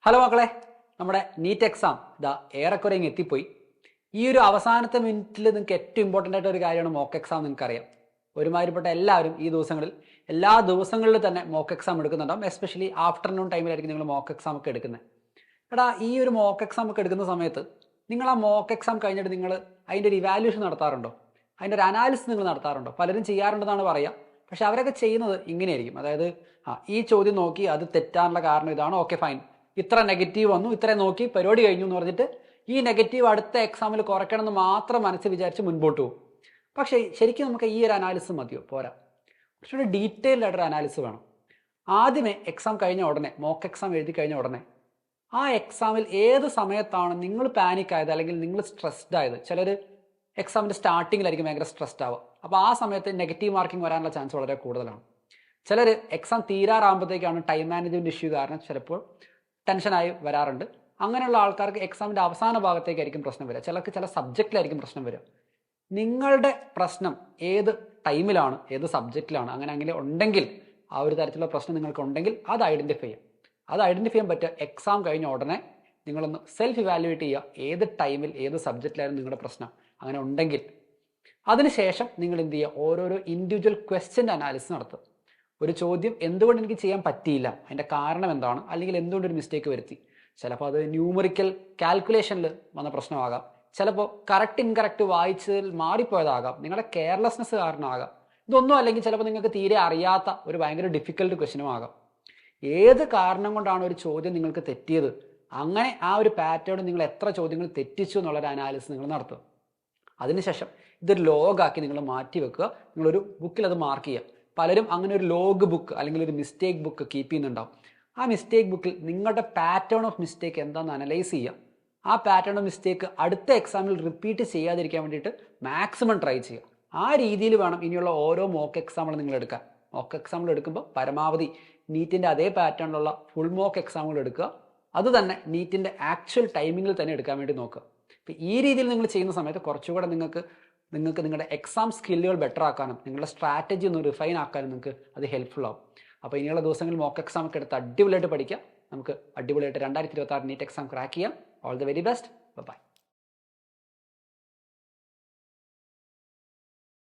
Hello മക്കളെ, നമ്മുടെ NEET exam ഇതാ ഏറെക്കുറെ ഇങ്ങ് എത്തിപ്പോയി. ഈ ഒരു അവസാനത്തെ മിനിറ്റിൽ നിങ്ങൾക്ക് ഏറ്റവും ഇമ്പോർട്ടൻ്റ് ആയിട്ട് ഒരു കാര്യമാണ് മോക്ക് എക്സാം. നിങ്ങൾക്കറിയാം, ഒരുമാതിരിപ്പെട്ട എല്ലാവരും ഈ ദിവസങ്ങളിൽ എല്ലാ ദിവസങ്ങളിൽ തന്നെ മോക്ക് എക്സാം എടുക്കുന്നുണ്ടാവും. എസ്പെഷ്യലി ആഫ്റ്റർനൂൺ ടൈമിലായിരിക്കും നിങ്ങൾ മോക്ക് എക്സാം ഒക്കെ എടുക്കുന്നത്. എടാ, ഈ ഒരു മോക്ക് എക്സാം ഒക്കെ എടുക്കുന്ന സമയത്ത് നിങ്ങൾ ആ മോക്ക് എക്സാം കഴിഞ്ഞിട്ട് നിങ്ങൾ അതിൻ്റെ ഒരു ഇവാലുവേഷൻ നടത്താറുണ്ടോ? അതിൻ്റെ ഒരു അനാലിസിസ് നിങ്ങൾ നടത്താറുണ്ടോ? പലരും ചെയ്യാറുണ്ടെന്നാണ് പറയുക. പക്ഷെ അവരൊക്കെ ചെയ്യുന്നത് ഇങ്ങനെയായിരിക്കും. അതായത് ഈ ചോദ്യം നോക്കി അത് തെറ്റാനുള്ള കാരണം ഇതാണ്, ഓക്കെ ഫൈൻ, ഇത്ര നെഗറ്റീവ് വന്നു, ഇത്ര നോക്കി പരിപാടി കഴിഞ്ഞു എന്ന് പറഞ്ഞിട്ട് ഈ നെഗറ്റീവ് അടുത്ത എക്സാമിൽ കുറയ്ക്കണം എന്ന് മാത്രം മനസ്സിൽ വിചാരിച്ച് മുൻപോട്ട് പോകും. പക്ഷേ ശരിക്കും നമുക്ക് ഈ ഒരു അനാലിസിസ് മതിയോ? പോരാ. കുറച്ചുകൂടി ഡീറ്റെയിൽഡ് ആയിട്ടൊരു അനാലിസിസ് വേണം. ആദ്യമേ എക്സാം കഴിഞ്ഞ ഉടനെ, മോക്ക് എക്സാം എഴുതി കഴിഞ്ഞ ഉടനെ ആ എക്സാമിൽ ഏത് സമയത്താണ് നിങ്ങൾ പാനിക് ആയത് അല്ലെങ്കിൽ നിങ്ങൾ സ്ട്രെസ്ഡ് ആയത്? ചിലർ എക്സാമിൻ്റെ സ്റ്റാർട്ടിങ്ങിലായിരിക്കും ഭയങ്കര സ്ട്രെസ്ഡ് ആവുക. അപ്പോൾ ആ സമയത്ത് നെഗറ്റീവ് മാർക്കിംഗ് വരാനുള്ള ചാൻസ് വളരെ കൂടുതലാണ്. ചിലർ എക്സാം തീരാറാകുമ്പോഴത്തേക്കാണ് ടൈം മാനേജ്മെൻറ്റ് ഇഷ്യൂ കാരണം ചിലപ്പോൾ ടെൻഷനായി വരാറുണ്ട്. അങ്ങനെയുള്ള ആൾക്കാർക്ക് എക്സാമിൻ്റെ അവസാന ഭാഗത്തേക്കായിരിക്കും പ്രശ്നം വരിക. ചിലർക്ക് ചില സബ്ജക്റ്റിലായിരിക്കും പ്രശ്നം വരിക. നിങ്ങളുടെ പ്രശ്നം ഏത് ടൈമിലാണ്, ഏത് സബ്ജക്റ്റിലാണ്, അങ്ങനെ ഉണ്ടെങ്കിൽ ആ ഒരു തരത്തിലുള്ള പ്രശ്നം നിങ്ങൾക്ക് ഉണ്ടെങ്കിൽ അത് ഐഡൻറ്റിഫൈ ചെയ്യാം. അത് ഐഡൻറ്റിഫൈ ചെയ്യാൻ പറ്റുക എക്സാം കഴിഞ്ഞ ഉടനെ നിങ്ങളൊന്ന് സെൽഫ് ഇവാലുവേറ്റ് ചെയ്യുക. ഏത് ടൈമിൽ ഏത് സബ്ജക്റ്റിലായിരുന്നു നിങ്ങളുടെ പ്രശ്നം അങ്ങനെ ഉണ്ടെങ്കിൽ അതിനുശേഷം നിങ്ങൾ എന്ത് ചെയ്യുക? ഓരോരോ ഇൻഡിവിജ്വൽ ക്വസ്റ്റ്യൻ്റെ അനാലിസിസ് നടത്തുക. ഒരു ചോദ്യം എന്തുകൊണ്ട് എനിക്ക് ചെയ്യാൻ പറ്റിയില്ല, അതിൻ്റെ കാരണം എന്താണ്, അല്ലെങ്കിൽ എന്തുകൊണ്ട് ഒരു മിസ്റ്റേക്ക് വരുത്തി. ചിലപ്പോൾ അത് ന്യൂമറിക്കൽ കാൽക്കുലേഷനിൽ വന്ന പ്രശ്നമാകാം, ചിലപ്പോൾ കറക്റ്റ് ഇൻകറക്റ്റ് വായിച്ചതിൽ മാറിപ്പോയതാകാം, നിങ്ങളുടെ കെയർലെസ്നെസ് കാരണമാകാം. ഇതൊന്നും അല്ലെങ്കിൽ ചിലപ്പോൾ നിങ്ങൾക്ക് തീരെ അറിയാത്ത ഒരു ഭയങ്കര ഡിഫിക്കൽട്ട് ക്വസ്റ്റ്യനും ആകാം. ഏത് കാരണം കൊണ്ടാണ് ഒരു ചോദ്യം നിങ്ങൾക്ക് തെറ്റിയത്, അങ്ങനെ ആ ഒരു പാറ്റേൺ നിങ്ങൾ എത്ര ചോദ്യങ്ങൾ തെറ്റിച്ചു എന്നുള്ളൊരു അനാലിസിസ് നിങ്ങൾ നടത്തുക. അതിനുശേഷം ഇതൊരു ലോഗാക്കി നിങ്ങൾ മാറ്റി വെക്കുക. നിങ്ങളൊരു ബുക്കിൽ അത് മാർക്ക് ചെയ്യുക. പലരും അങ്ങനെ ഒരു ലോഗ് ബുക്ക് അല്ലെങ്കിൽ ഒരു മിസ്റ്റേക്ക് ബുക്ക് കീപ്പ് ചെയ്യുന്നുണ്ടാവും. ആ മിസ്റ്റേക്ക് ബുക്കിൽ നിങ്ങളുടെ പാറ്റേൺ ഓഫ് മിസ്റ്റേക്ക് എന്താണെന്ന് അനലൈസ് ചെയ്യുക. ആ പാറ്റേൺ ഓഫ് മിസ്റ്റേക്ക് അടുത്ത എക്സാമിൽ റിപ്പീറ്റ് ചെയ്യാതിരിക്കാൻ വേണ്ടിയിട്ട് മാക്സിമം ട്രൈ ചെയ്യുക. ആ രീതിയിൽ വേണം ഇനിയുള്ള ഓരോ മോക്ക് എക്സാമുകൾ നിങ്ങൾ എടുക്കാൻ. മോക്ക് എക്സാമുകൾ എടുക്കുമ്പോൾ പരമാവധി നീറ്റിൻ്റെ അതേ പാറ്റേണിലുള്ള ഫുൾ മോക്ക് എക്സാമുകൾ എടുക്കുക. അത് തന്നെ നീറ്റിൻ്റെ ആക്ച്വൽ ടൈമിങ്ങിൽ തന്നെ എടുക്കാൻ വേണ്ടി നോക്കുക. അപ്പോൾ ഈ രീതിയിൽ നിങ്ങൾ ചെയ്യുന്ന സമയത്ത് കുറച്ചുകൂടെ നിങ്ങൾക്ക് നിങ്ങളുടെ എക്സാം സ്കില്ലുകൾ ബെറ്റർ ആക്കാനും നിങ്ങളുടെ സ്ട്രാറ്റജി ഒന്ന് റിഫൈൻ ആക്കാനും നിങ്ങൾക്ക് അത് ഹെൽപ്ഫുൾ ആവും. അപ്പോൾ ഇനിയുള്ള ദിവസങ്ങളിൽ മോക്ക് എക്സാം ഒക്കെ എടുത്ത് അടിപൊളിയായിട്ട് പഠിക്കാം. നമുക്ക് അടിപൊളിയായിട്ട് 2026 നീറ്റ് എക്സാം ക്രാക്ക് ചെയ്യാം. All the very best. By.